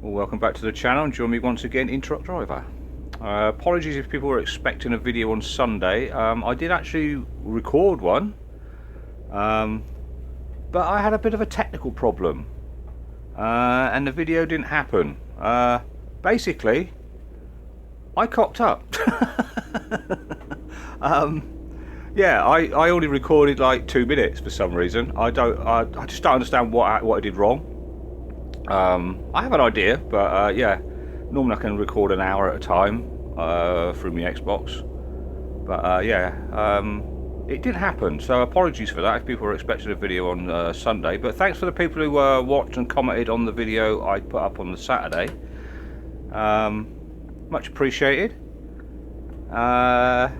Well, welcome back to the channel and join me once again in Truck Driver. Apologies if people were expecting a video on Sunday. I did actually record one, but I had a bit of a technical problem and the video didn't happen. Basically, I cocked up. Yeah, I only recorded like 2 minutes for some reason. I just don't understand what I did wrong. I have an idea, but yeah, normally I can record an hour at a time through my Xbox, but yeah, it didn't happen, so apologies for that if people were expecting a video on Sunday. But thanks for the people who watched and commented on the video I put up on the Saturday. Much appreciated. What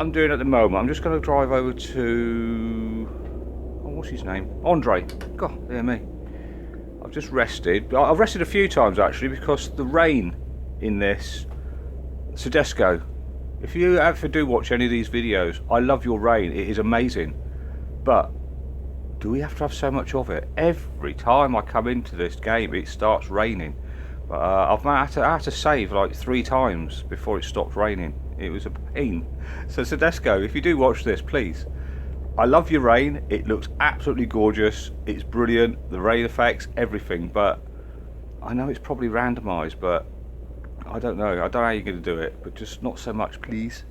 I'm doing at the moment, I'm just going to drive over to, what's his name? Andre. God, dear me. I've just rested. I've rested a few times actually because the rain in this Soedesco. If you ever do watch any of these videos, I love your rain. It is amazing. But do we have to have so much of it? Every time I come into this game, it starts raining. But I had to save like 3 times before it stopped raining. It was a pain. So Soedesco, if you do watch this, please. I love your rain. It looks absolutely gorgeous. It's brilliant. The rain effects, everything. But I know it's probably randomised, but I don't know. I don't know how you're going to do it, but just not so much, please.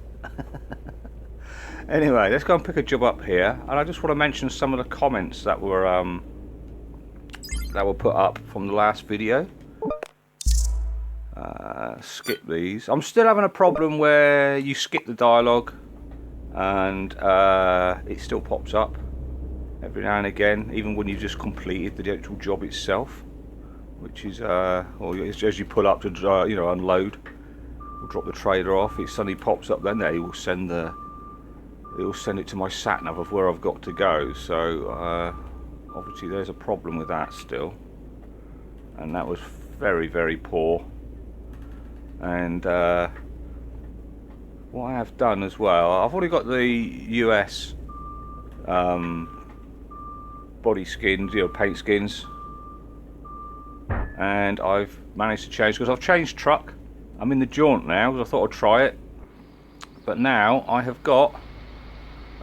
Anyway, let's go and pick a job up here. And I just want to mention some of the comments that were put up from the last video. Skip these. I'm still having a problem where you skip the dialogue and it still pops up every now and again, even when you've just completed the actual job itself, which is or as you pull up to you know, unload or drop the trailer off, it suddenly pops up. Then there it will send it to my sat nav of where I've got to go. So obviously there's a problem with that still, and that was very, very poor. And what I have done as well, I've already got the US body skins, you know, paint skins, and I've managed to change, because I've changed truck. I'm in the Jaunt now because I thought I'd try it, but now I have got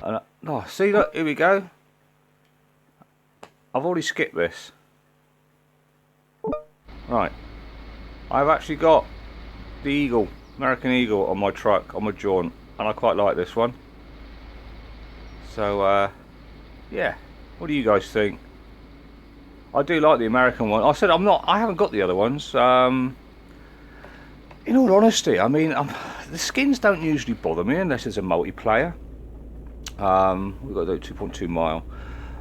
oh, see, look, here we go. I've already skipped this. Right, I've actually got the Eagle, American Eagle on my truck, on my Jaunt, and I quite like this one. So yeah, what do you guys think? I do like the American one. I said I haven't got the other ones. In all honesty, I mean, the skins don't usually bother me unless it's a multiplayer. We've got the 2.2 mile.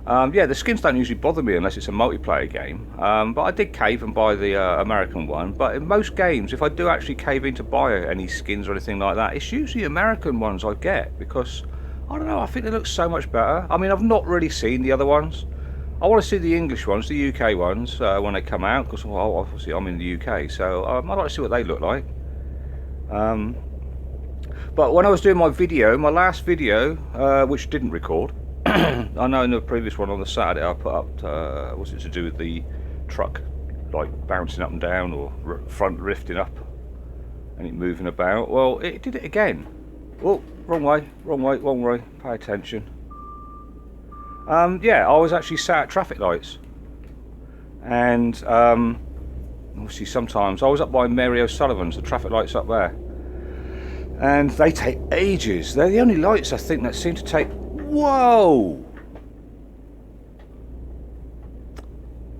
Yeah, the skins don't usually bother me unless it's a multiplayer game. But I did cave and buy the American one. But in most games, if I do actually cave in to buy any skins or anything like that, it's usually American ones I get, because I don't know, I think they look so much better. I mean, I've not really seen the other ones. I want to see the English ones, the UK ones, when they come out, because well, obviously I'm in the UK, so I'd like to see what they look like. But when I was doing my video, my last video, which didn't record, I know in the previous one on the Saturday I put up, was it to do with the truck like bouncing up and down, or front rifting up and it moving about? Well, it did it again. Oh, wrong way, pay attention. Yeah, I was actually sat at traffic lights, and obviously sometimes I was up by Mary O'Sullivan's, the traffic lights up there, and they take ages. They're the only lights I think that seem to take. Whoa!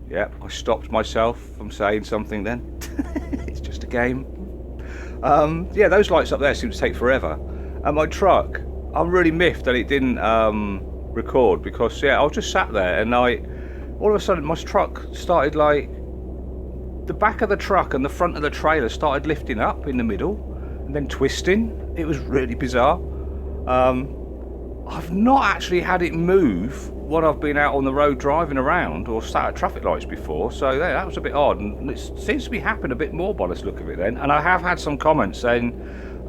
Yeah, I stopped myself from saying something then. It's just a game. Yeah, those lights up there seem to take forever. And my truck, I'm really miffed that it didn't record, because yeah, I was just sat there and all of a sudden my truck started, like, the back of the truck and the front of the trailer started lifting up in the middle and then twisting. It was really bizarre. I've not actually had it move when I've been out on the road driving around or sat at traffic lights before, so yeah, that was a bit odd, and it seems to be happening a bit more by the look of it then. And I have had some comments saying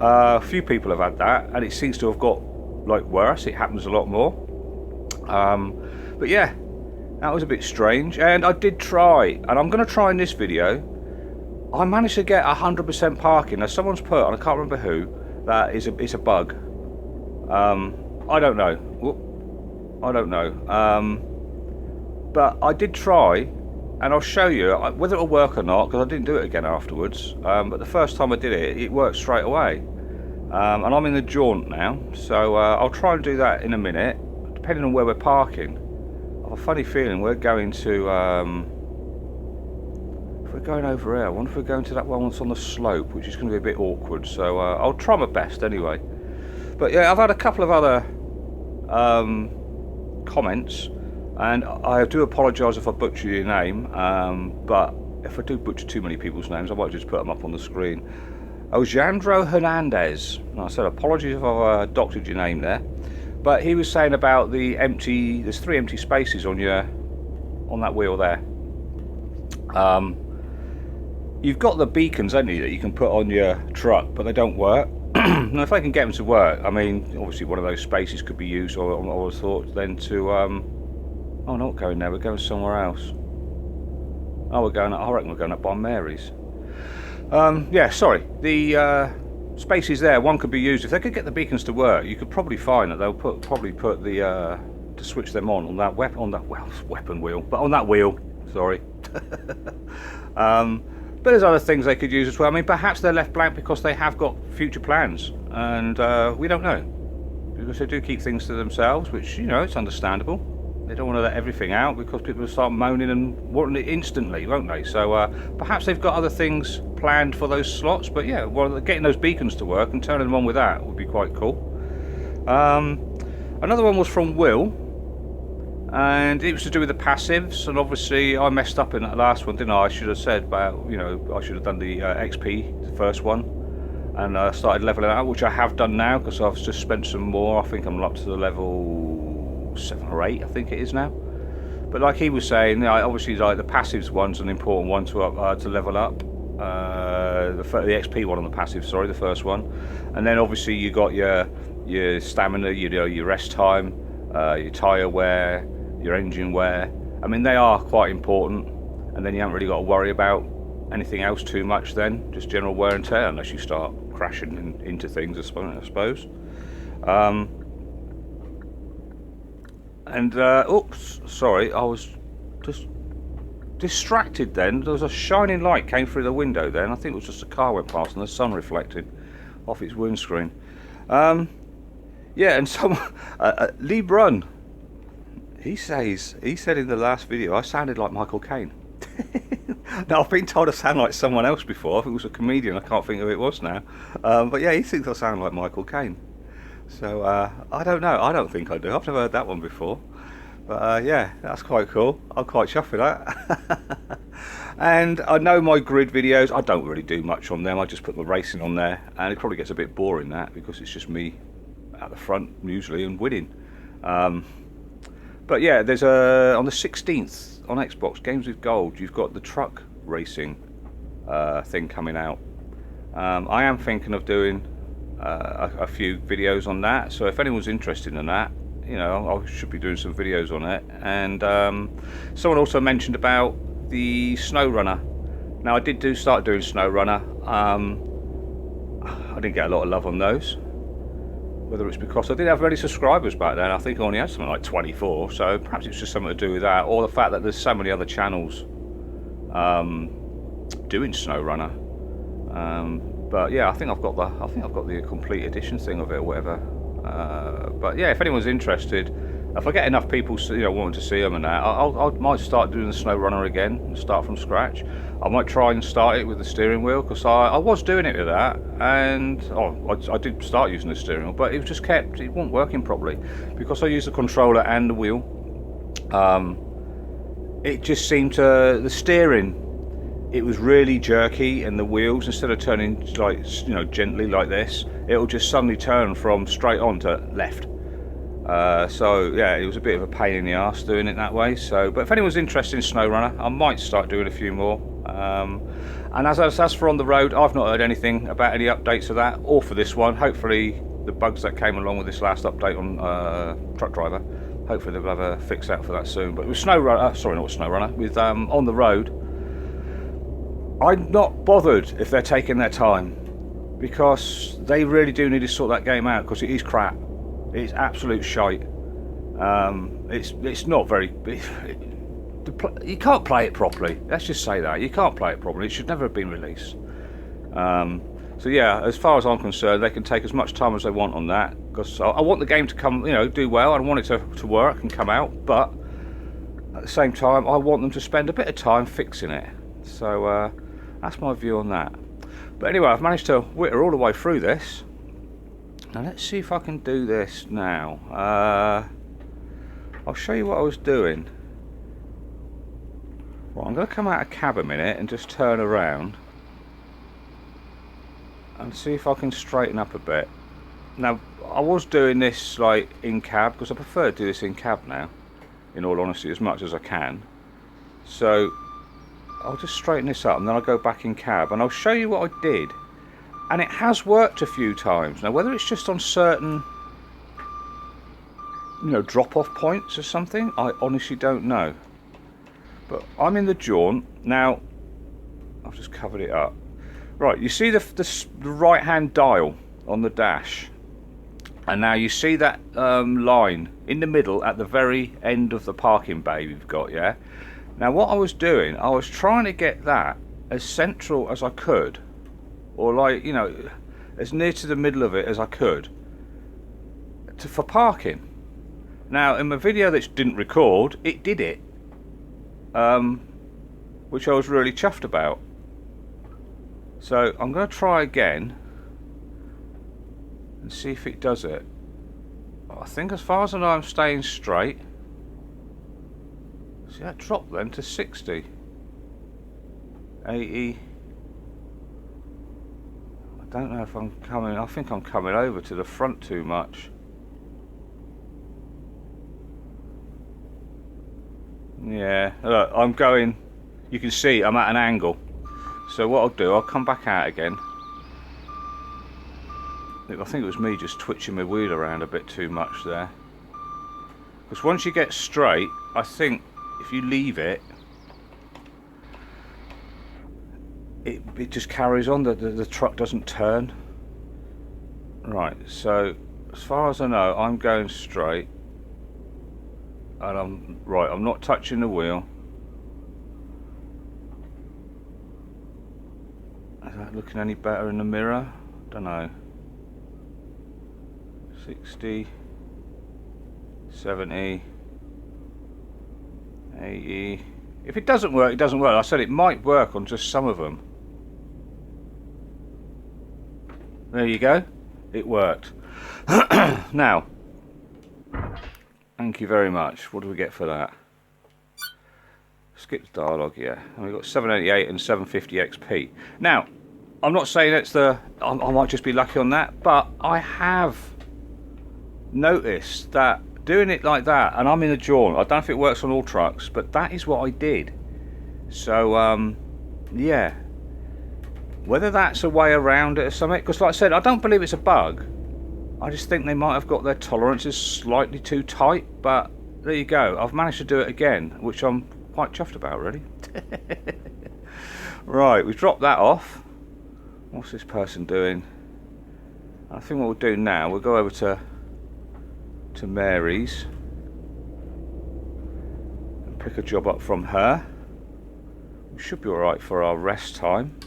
a few people have had that, and it seems to have got like worse. It happens a lot more. But yeah, That was a bit strange, and I did try, and I'm going to try in this video. I managed to get 100% parking. Now someone's put, and I can't remember who, that it's a bug. I don't know. I don't know. But I did try, and I'll show you whether it'll work or not, because I didn't do it again afterwards. But the first time I did it, it worked straight away. And I'm in the Jaunt now, so I'll try and do that in a minute, depending on where we're parking. I have a funny feeling we're going to, if we're going over here, I wonder if we're going to that one that's on the slope, which is going to be a bit awkward, so I'll try my best anyway. But yeah, I've had a couple of other comments, and I do apologise if I butcher your name, but if I do butcher too many people's names, I might just put them up on the screen. Ojandro Hernandez, and I said apologies if I've doctored your name there, but he was saying about the empty, there's 3 empty spaces on that wheel there. You've got the beacons, haven't you, that you can put on your truck, but they don't work. Now, if I can get them to work, I mean, obviously one of those spaces could be used, or I was thought then to, oh, we're not going there, we're going somewhere else. Oh, we're going, I reckon we're going up by Mary's. Yeah, sorry, the spaces there, one could be used. If they could get the beacons to work, you could probably find that they'll probably put the, to switch them on that weapon wheel, but on that wheel, sorry. But there's other things they could use as well. I mean, perhaps they're left blank because they have got future plans, and we don't know, because they do keep things to themselves, which, you know, it's understandable. They don't want to let everything out because people will start moaning and wanting it instantly, won't they? So perhaps they've got other things planned for those slots. But yeah, well, getting those beacons to work and turning them on with that would be quite cool. Another one was from Will, and it was to do with the passives, and obviously I messed up in that last one, didn't I? I should have said about, you know, I should have done the XP, the first one, and started leveling out, which I have done now because I've just spent some more. I think I'm up to the level 7 or 8, I think it is now. But like he was saying, obviously like the passives one's an important one to level up. The XP one on the passive, sorry, the first one, and then obviously you got your stamina, your rest time, your tyre wear, your engine wear. I mean, they are quite important, and then you haven't really got to worry about anything else too much then, just general wear and tear, unless you start crashing into things, I suppose. Oops, sorry, I was just distracted then. There was a shining light came through the window then. I think it was just a car went past and the sun reflected off its windscreen. Yeah, and someone, Lee Brunn, he said in the last video I sounded like Michael Caine. Now, I've been told I sound like someone else before. I think it was a comedian, I can't think who it was now. But yeah, he thinks I sound like Michael Caine. So I don't know, I don't think I do. I've never heard that one before. But yeah, that's quite cool. I'm quite chuffed with that. And I know my grid videos, I don't really do much on them. I just put the racing on there, and it probably gets a bit boring, that, because it's just me at the front usually and winning. But yeah, there's on the 16th on Xbox Games with Gold, you've got the truck racing thing coming out. I am thinking of doing a few videos on that, so if anyone's interested in that, you know, I should be doing some videos on it. And someone also mentioned about the Snow Runner. Now, I did start doing Snow Runner. I didn't get a lot of love on those, whether it's because I didn't have many subscribers back then. I think I only had something like 24, so perhaps it's just something to do with that, or the fact that there's so many other channels doing Snow Runner. But yeah, I think I've got the complete edition thing of it or whatever. But yeah, if anyone's interested, if I get enough people, you know, wanting to see them and that, I might start doing the Snow Runner again and start from scratch. I might try and start it with the steering wheel, because I was doing it with that, and I did start using the steering wheel, but it just it wasn't working properly because I used the controller and the wheel. It just seemed to, the steering, it was really jerky, and the wheels, instead of turning like, you know, gently like this, it'll just suddenly turn from straight on to left. So yeah, it was a bit of a pain in the arse doing it that way. So, but if anyone's interested in Snow Runner, I might start doing a few more. And as for On the Road, I've not heard anything about any updates of that, or for this one. Hopefully the bugs that came along with this last update on Truck Driver hopefully they'll have a fix out for that soon. But with SnowRunner, sorry, not with SnowRunner, with On the Road, I'm not bothered if they're taking their time, because they really do need to sort that game out, because it is crap. It's absolute shite. It's not very... you can't play it properly. Let's just say that. You can't play it properly. It should never have been released. So yeah, as far as I'm concerned, they can take as much time as they want on that, because I want the game to come, you know, do well. I want it to work and come out, but at the same time, I want them to spend a bit of time fixing it. So that's my view on that. But anyway, I've managed to whitter all the way through this. Now let's see if I can do this now. I'll show you what I was doing. Right, I'm going to come out of cab a minute and just turn around and see if I can straighten up a bit. Now, I was doing this like in cab, because I prefer to do this in cab now, in all honesty, as much as I can. So I'll just straighten this up and then I'll go back in cab and I'll show you what I did. And it has worked a few times. Now, whether it's just on certain, you know, drop-off points or something, I honestly don't know. But I'm in the Jaunt now. I've just covered it up. Right, you see the right-hand dial on the dash, and now you see that line in the middle at the very end of the parking bay we've got, yeah? Now what I was doing, I was trying to get that as central as I could, or like, you know, as near to the middle of it as I could, for parking. Now in my video that didn't record, it did it, which I was really chuffed about. So I'm going to try again and see if it does it. I think as far as I know, I'm staying straight. See, that dropped then to 60, 80. I don't know if I'm coming, I think I'm coming over to the front too much. Yeah, look, I'm going, you can see I'm at an angle. So what I'll do, I'll come back out again. I think it was me just twitching my wheel around a bit too much there. Because once you get straight, I think if you leave it, it just carries on, the truck doesn't turn. Right, so as far as I know, I'm going straight. And I'm not touching the wheel. Is that looking any better in the mirror? Don't know. 60, 70, 80. If it doesn't work, it doesn't work. I said it might work on just some of them. There you go. It worked. Now, thank you very much. What do we get for that? Skip the dialogue, yeah. And we've got 788 and 750 XP. Now, I'm not saying it's the... I might just be lucky on that, but I have noticed that doing it like that, and I'm in the Jaunt, I don't know if it works on all trucks, but that is what I did. So, yeah. Whether that's a way around it or something, because like I said, I don't believe it's a bug. I just think they might have got their tolerances slightly too tight, but there you go. I've managed to do it again, which I'm quite chuffed about, really. Right, we've dropped that off. What's this person doing? I think what we'll do now, we'll go over to Mary's and pick a job up from her. We should be alright for our rest time.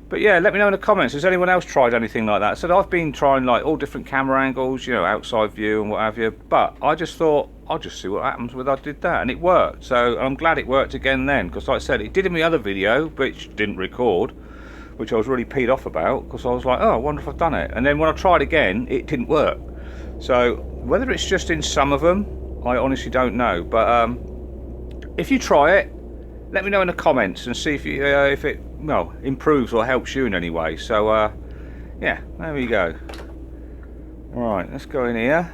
But yeah, let me know in the comments, has anyone else tried anything like that? So I've been trying like all different camera angles, you know, outside view and what have you, but I just thought I'll just see what happens when I did that, and it worked. So I'm glad it worked again then, because like I said, it did in my other video, which didn't record, which I was really peed off about, because I was like, oh, I wonder if I've done it. And then when I tried again, it didn't work. So whether it's just in some of them, I honestly don't know. But if you try it, let me know in the comments and see if it well improves or helps you in any way. So yeah, there we go. Right, let's go in here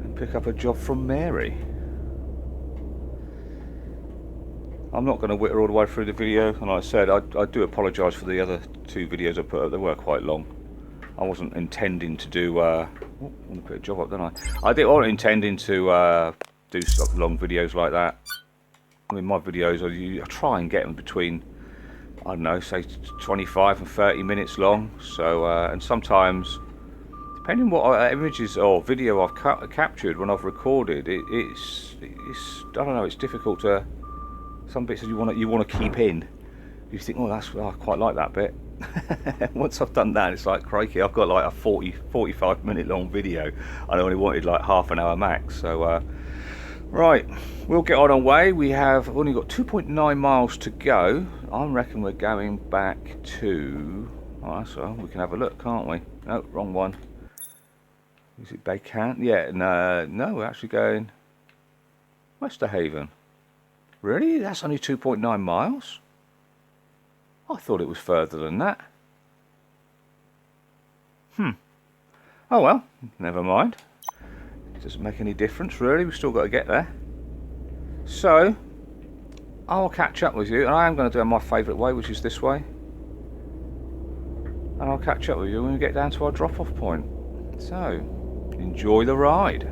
and pick up a job from Mary. I'm not going to whitter all the way through the video, and like I said, I do apologise for the other two videos I put up. They were quite long. I wasn't intending to do. I want to put a job up, don't I? I wasn't intending to do like long videos like that. I mean, my videos, I try and get them between, I don't know, say 25 and 30 minutes long. So, and sometimes, depending what images or video I've captured when I've recorded, it's I don't know, it's difficult to. Some bits you want to keep in. You think, oh, I quite like that bit. Once I've done that, it's like, crikey, I've got like a 45 minute long video. I only wanted like half an hour max. So, right, we'll get on our way. We have only got 2.9 miles to go. I reckon we're going back to. Oh, that's well. We can have a look, can't we? No, wrong one. Is it Baycant? Yeah, no, we're actually going Westerhaven. Really? That's only 2.9 miles? I thought it was further than that. Oh well, never mind. It doesn't make any difference really, we've still got to get there. So, I'll catch up with you, and I am going to do it my favourite way, which is this way. And I'll catch up with you when we get down to our drop-off point. So, enjoy the ride.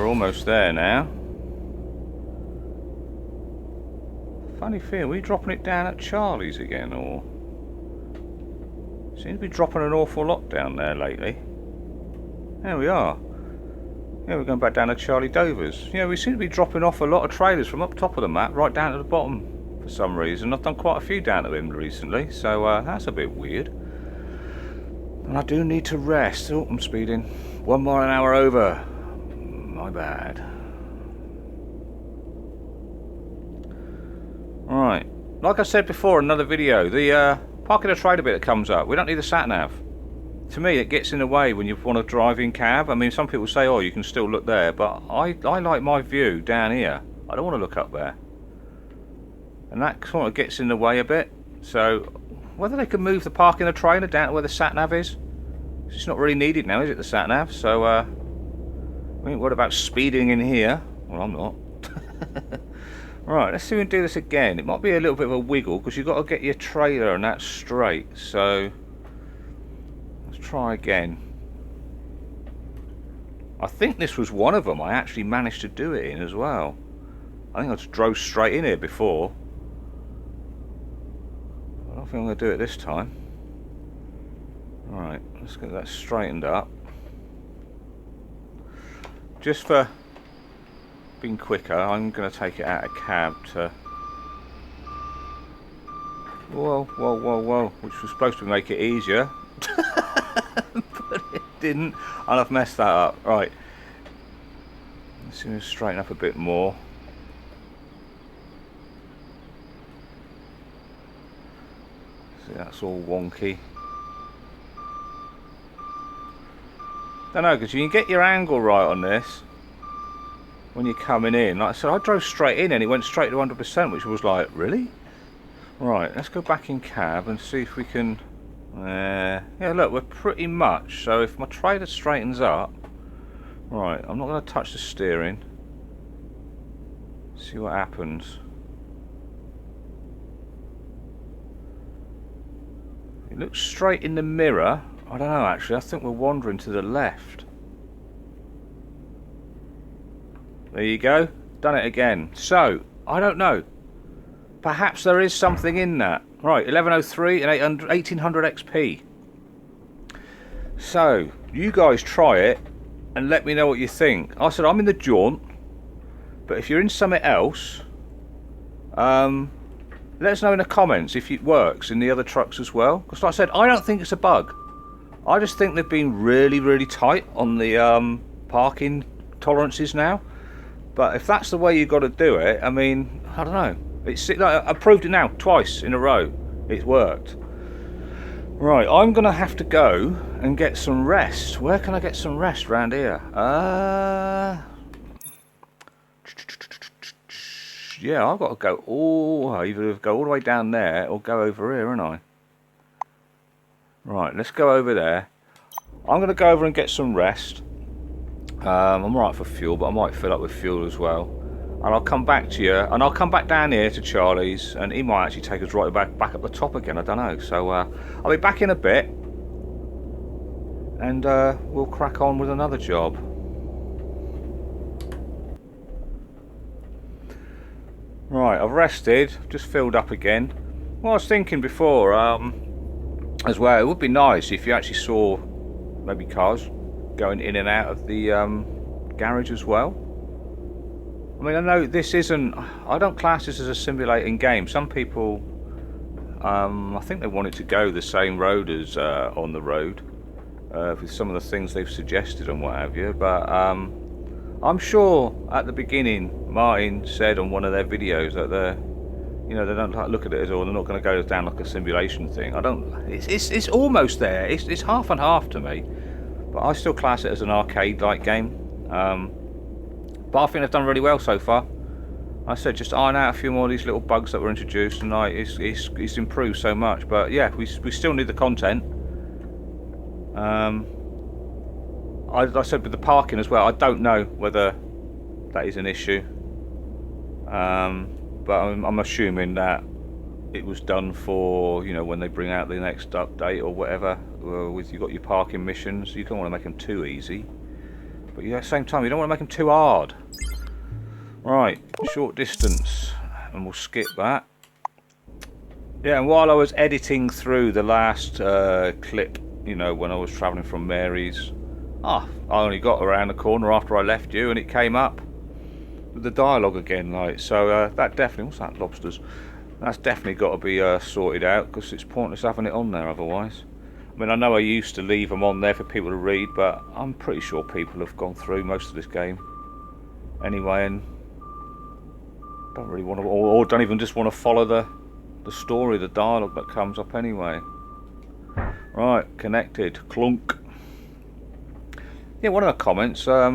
Almost there now. Funny feeling, are we dropping it down at Charlie's again, or seems to be dropping an awful lot down there lately. There we are. Yeah, we're going back down to Charlie Dover's. Yeah, we seem to be dropping off a lot of trailers from up top of the map right down to the bottom for some reason. I've done quite a few down to him recently, so that's a bit weird. And I do need to rest. Oh, I'm speeding. 1 mile an hour over. My bad. Right, like I said before in another video, the parking a trailer bit that comes up, we don't need a sat-nav. To me it gets in the way when you want to drive in cab. I mean, some people say, oh, you can still look there, but I like my view down here. I don't want to look up there. and that sort of gets in the way a bit. So whether they can move the parking the trailer down to where the sat nav is, it's not really needed now, is it, the sat nav? So I mean, what about speeding in here? Well, I'm not. Right, let's see if we can do this again. It might be a little bit of a wiggle because you've got to get your trailer and that straight. So let's try again. I think this was one of them I actually managed to do it in as well. I think I just drove straight in here before. I don't think I'm going to do it this time. Alright, let's get that straightened up. Just for being quicker, I'm going to take it out of cab to... Whoa, whoa, whoa, whoa. Which was supposed to make it easier. But it didn't. And I've messed that up. Right. Let's see if we straighten up a bit more. See, that's all wonky. Don't know, because you can get your angle right on this when you're coming in. Like I said, I drove straight in and it went straight to 100%, which was like, really? Right, let's go back in cab and see if we can... yeah, look, we're pretty much... So if my trailer straightens up... Right, I'm not going to touch the steering. See what happens. It looks straight in the mirror. I don't know, actually. I think we're wandering to the left. There you go. Done it again. So, I don't know. Perhaps there is something in that. Right, 1103 and 1800 XP. So, you guys try it and let me know what you think. I said I'm in the Jaunt, but if you're in something else, let us know in the comments if it works in the other trucks as well. Because like I said, I don't think it's a bug. I just think they've been really, really tight on the parking tolerances now. But if that's the way you've got to do it, I mean, I don't know. It's like, I proved it now twice in a row. It's worked. Right, I'm going to have to go and get some rest. Where can I get some rest around here? Yeah, I've got to go either go all the way down there or go over here, haven't I? Right, let's go over there. I'm going to go over and get some rest. I'm alright for fuel, but I might fill up with fuel as well. And I'll come back to you, and I'll come back down here to Charlie's, and he might actually take us right back up the top again, I don't know. So I'll be back in a bit, and we'll crack on with another job. Right, I've rested, just filled up again. Well, I was thinking before, as well, it would be nice if you actually saw maybe cars going in and out of the garage as well. I mean, I know this isn't... I don't class this as a simulating game. Some people, I think they want it to go the same road as on the road, with some of the things they've suggested and what have you. But I'm sure at the beginning, Martin said on one of their videos that they're, you know, they don't look at it as, oh, they're not going to go down like a simulation thing. I don't. It's almost there. It's half and half to me. But I still class it as an arcade-like game. But I think they've done really well so far. I said just iron out a few more of these little bugs that were introduced, and it's improved so much. But yeah, we still need the content. I said with the parking as well, I don't know whether that is an issue. But I'm assuming that it was done for, you know, when they bring out the next update or whatever. With you've got your parking missions, you don't want to make them too easy. But at the same time, you don't want to make them too hard. Right, short distance, and we'll skip that. Yeah, and while I was editing through the last clip, you know, when I was travelling from Mary's, I only got around the corner after I left you, and it came up with the dialogue again. Like, so that definitely, what's that, lobsters? That's definitely got to be sorted out, because it's pointless having it on there otherwise. I mean, I know I used to leave them on there for people to read, but I'm pretty sure people have gone through most of this game anyway, and don't really want to, or don't even just want to follow the story, the dialogue that comes up anyway. Right, connected, clunk. Yeah, one of the comments, I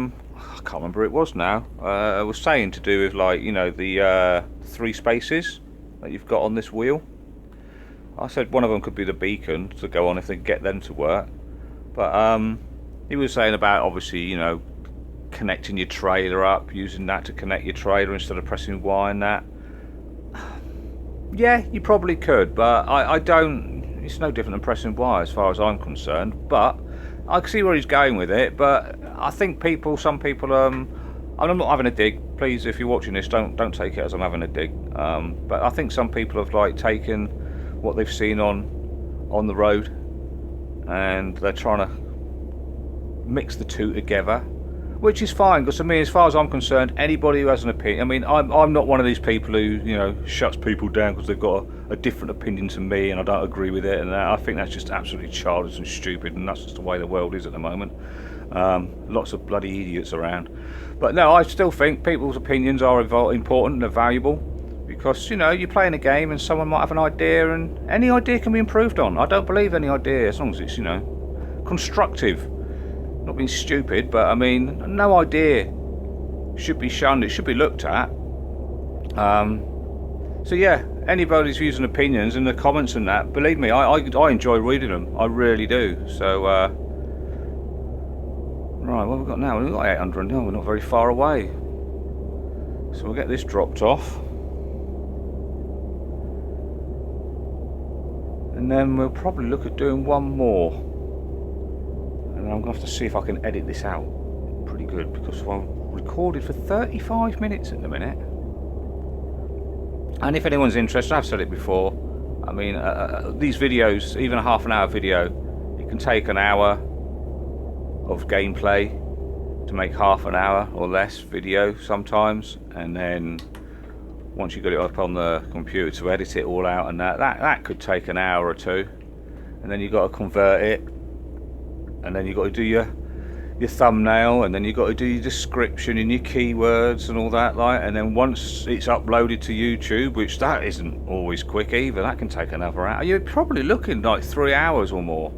can't remember who it was now, was saying to do with, like, you know, the 3 spaces that you've got on this wheel. I said one of them could be the beacon to go on if they get them to work. But he was saying about, obviously, you know, connecting your trailer up, using that to connect your trailer instead of pressing Y and that. Yeah, you probably could, but I don't. It's no different than pressing Y as far as I'm concerned. But I can see where he's going with it. But I think some people, I'm not having a dig. Please, if you're watching this, don't take it as I'm having a dig. But I think some people have like taken what they've seen on the road, and they're trying to mix the two together, which is fine, because to me, as far as I'm concerned, anybody who has an opinion, I mean, I'm not one of these people who, you know, shuts people down because they've got a different opinion to me and I don't agree with it, and I think that's just absolutely childish and stupid, and that's just the way the world is at the moment. Lots of bloody idiots around. But no, I still think people's opinions are important and they're valuable, because, you know, you're playing a game and someone might have an idea, and any idea can be improved on. I don't believe any idea, as long as it's, you know, constructive. Not being stupid, but I mean, no idea should be shunned. It should be looked at. So yeah, anybody's views and opinions in the comments and that, believe me, I enjoy reading them. I really do. So right, what have we got now? We've got 800. No, we're not very far away. So we'll get this dropped off, and then we'll probably look at doing one more. And I'm going to have to see if I can edit this out pretty good, because I'm recorded for 35 minutes at the minute. And if anyone's interested, I've said it before, I mean, these videos, even a half an hour video, it can take an hour of gameplay to make half an hour or less video sometimes, and then once you got it up on the computer to edit it all out, and that could take an hour or two, and then you've got to convert it, and then you've got to do your thumbnail, and then you've got to do your description and your keywords and all that, like, and then once it's uploaded to YouTube, which that isn't always quick either, that can take another hour. You're probably looking like 3 hours or more,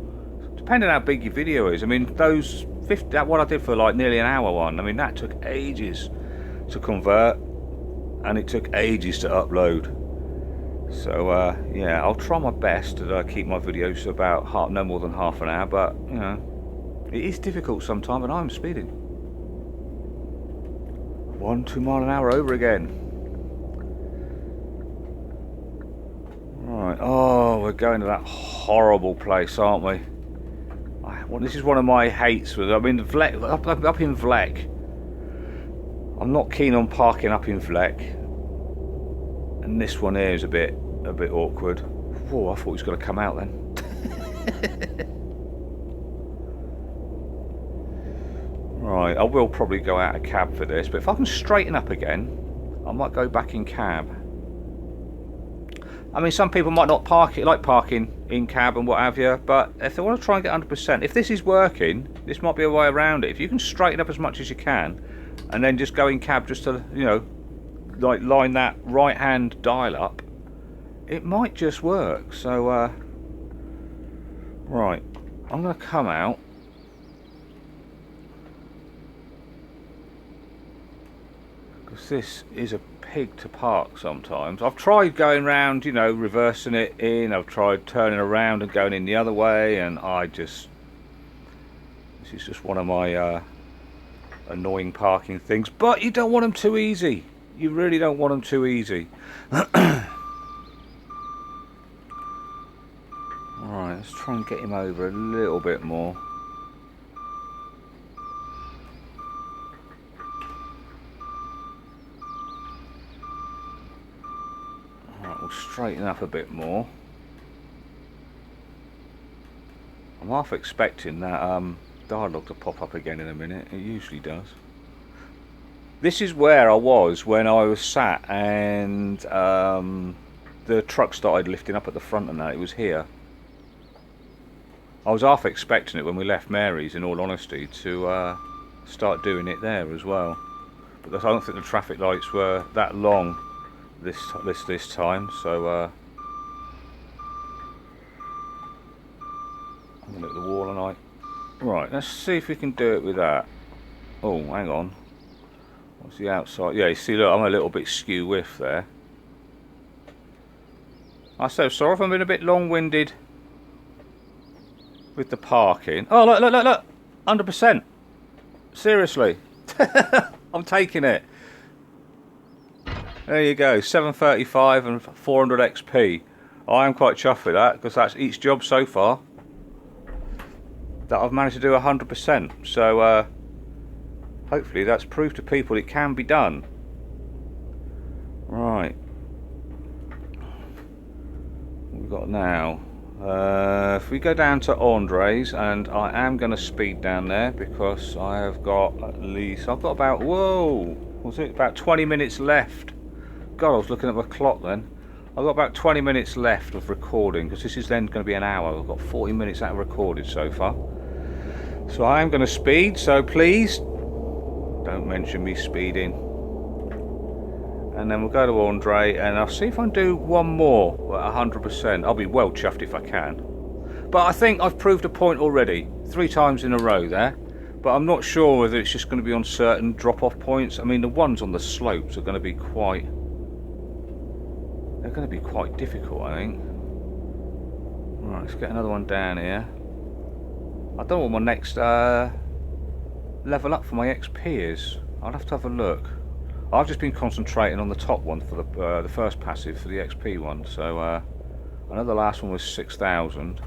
depending on how big your video is. I mean, those 50, what I did for like nearly an hour one, I mean, that took ages to convert, and it took ages to upload. So yeah, I'll try my best to keep my videos to about no more than half an hour, but you know, it is difficult sometimes, and I'm speeding 2 miles an hour over again. Right, oh, we're going to that horrible place, aren't we? Well, this is one of my hates. I mean, Vlek, up in Vlek, I'm not keen on parking up in Vlek, and this one here is a bit awkward. Whoa, I thought he was going to come out then. Right, I will probably go out of cab for this, but if I can straighten up again, I might go back in cab. I mean, some people might not like parking in cab and what have you, but if they want to try and get 100%, if this is working, this might be a way around it. If you can straighten up as much as you can, and then just go in cab just to, you know, like line that right hand dial up, it might just work. So right, I'm going to come out. Because this is a pig to park sometimes. I've tried going round, you know, reversing it in. I've tried turning around and going in the other way, and this is just one of my annoying parking things. But you don't want them too easy. You really don't want them too easy. Alright, let's try and get him over a little bit more. Straighten up a bit more. I'm half expecting that dialogue to pop up again in a minute. It usually does. This is where I was when I was sat and the truck started lifting up at the front, and that it was here. I was half expecting it when we left Mary's, in all honesty, to start doing it there as well. But I don't think the traffic lights were that long this time, so I'm gonna look at the wall and right, let's see if we can do it with that. Oh, hang on, what's the outside? Yeah, you see, look, I'm a little bit skew whiff there. I'm so sorry if I'm being a bit long-winded with the parking. Oh, look, look, look, look. 100%. Seriously. I'm taking it. There you go. 735 and 400 XP. I am quite chuffed with that, because that's each job so far that I've managed to do 100%. So, hopefully that's proof to people it can be done. Right. What we've got now. If we go down to Andre's, and I am going to speed down there because I have got at least, I've got about, whoa, was it about 20 minutes left? God, I was looking at my clock then. I've got about 20 minutes left of recording, because this is then going to be an hour. I've got 40 minutes out of recorded so far. So I am going to speed, so please don't mention me speeding. And then we'll go to Andre, and I'll see if I can do one more at 100%. I'll be well chuffed if I can. But I think I've proved a point already, 3 times in a row there. But I'm not sure whether it's just going to be on certain drop-off points. I mean, the ones on the slopes are going to be quite... they're going to be quite difficult, I think. Right, let's get another one down here. I don't know what my next level up for my XP is. I'll have to have a look. I've just been concentrating on the top one for the first passive for the XP one. So I know the last one was 6,000.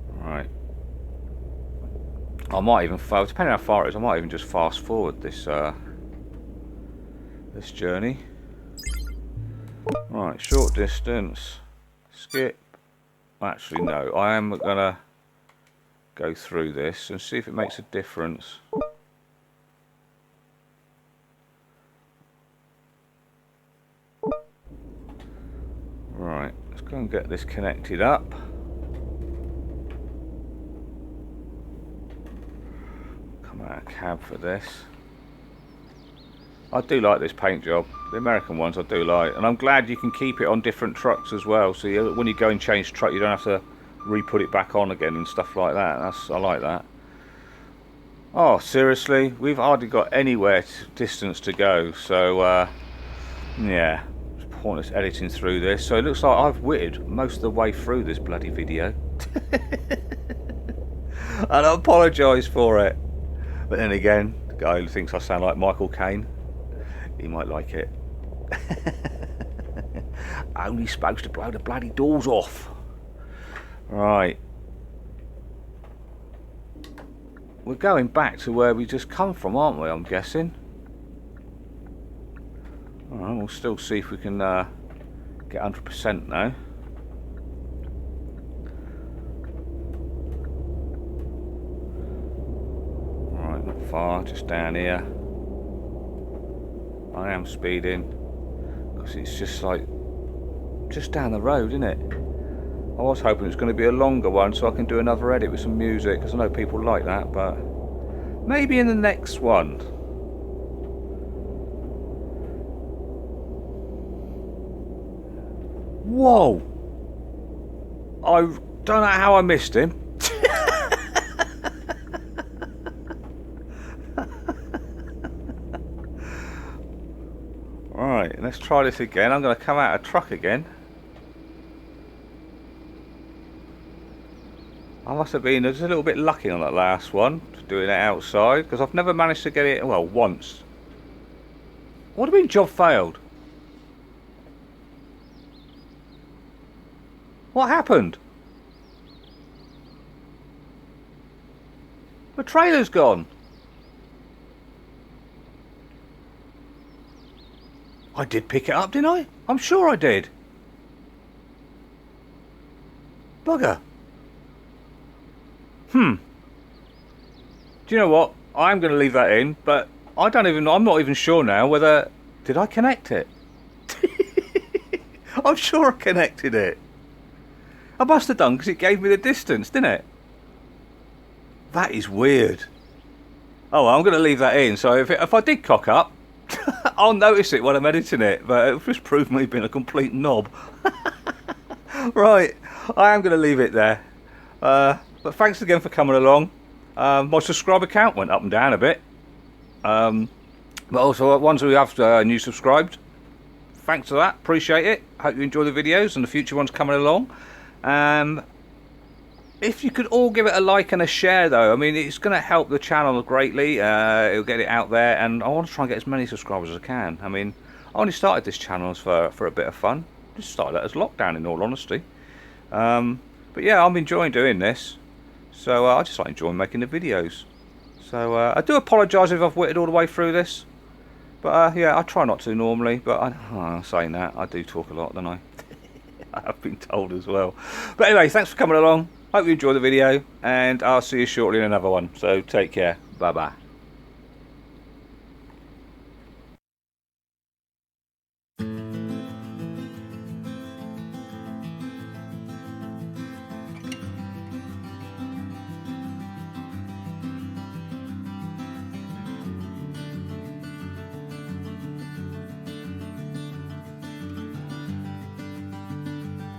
Right. I might even, depending how far it is, I might even just fast forward this this journey. Right, short distance. Skip. Actually, no. I am gonna go through this and see if it makes a difference. Right, let's go and get this connected up. Come out of cab for this. I do like this paint job. The American ones I do like, and I'm glad you can keep it on different trucks as well, so when you go and change truck you don't have to re-put it back on again and stuff like that. I like that. Oh, seriously, we've hardly got anywhere distance to go, so yeah, it's pointless editing through this. So it looks like I've witted most of the way through this bloody video. And I apologise for it, but then again, the guy who thinks I sound like Michael Caine, he might like it. Only supposed to blow the bloody doors off. Right. We're going back to where we just come from, aren't we, I'm guessing? Alright, we'll still see if we can get 100% now. Alright, not far, just down here. I am speeding because it's just like just down the road, isn't it? I was hoping it's going to be a longer one so I can do another edit with some music, because I know people like that, but maybe in the next one. Whoa! I don't know how I missed him. Right, let's try this again. I'm going to come out of truck again. I must have been just a little bit lucky on that last one, doing it outside, because I've never managed to get it, well, once. What do you mean job failed? What happened? The trailer's gone. I did pick it up, didn't I? I'm sure I did. Bugger. Do you know what? I'm going to leave that in, but I'm not even sure now whether... Did I connect it? I'm sure I connected it. I must have done, because it gave me the distance, didn't it? That is weird. Oh, well, I'm going to leave that in, so if I did cock up, I'll notice it when I'm editing it, but it'll just prove me being a complete knob. Right, I am going to leave it there. But thanks again for coming along. My subscriber count went up and down a bit. But also, ones who have new subscribed, thanks for that. Appreciate it. Hope you enjoy the videos and the future ones coming along. If you could all give it a like and a share, though, I mean, it's going to help the channel greatly. It'll get it out there, and I want to try and get as many subscribers as I can. I mean, I only started this channel for a bit of fun. Just started it as lockdown, in all honesty. But yeah, I'm enjoying doing this. So I just like enjoying making the videos. So I do apologise if I've witted all the way through this. But yeah, I try not to normally. But saying that, I do talk a lot, don't I? I've been told as well. But anyway, thanks for coming along. Hope you enjoy the video, and I'll see you shortly in another one. So take care. Bye bye.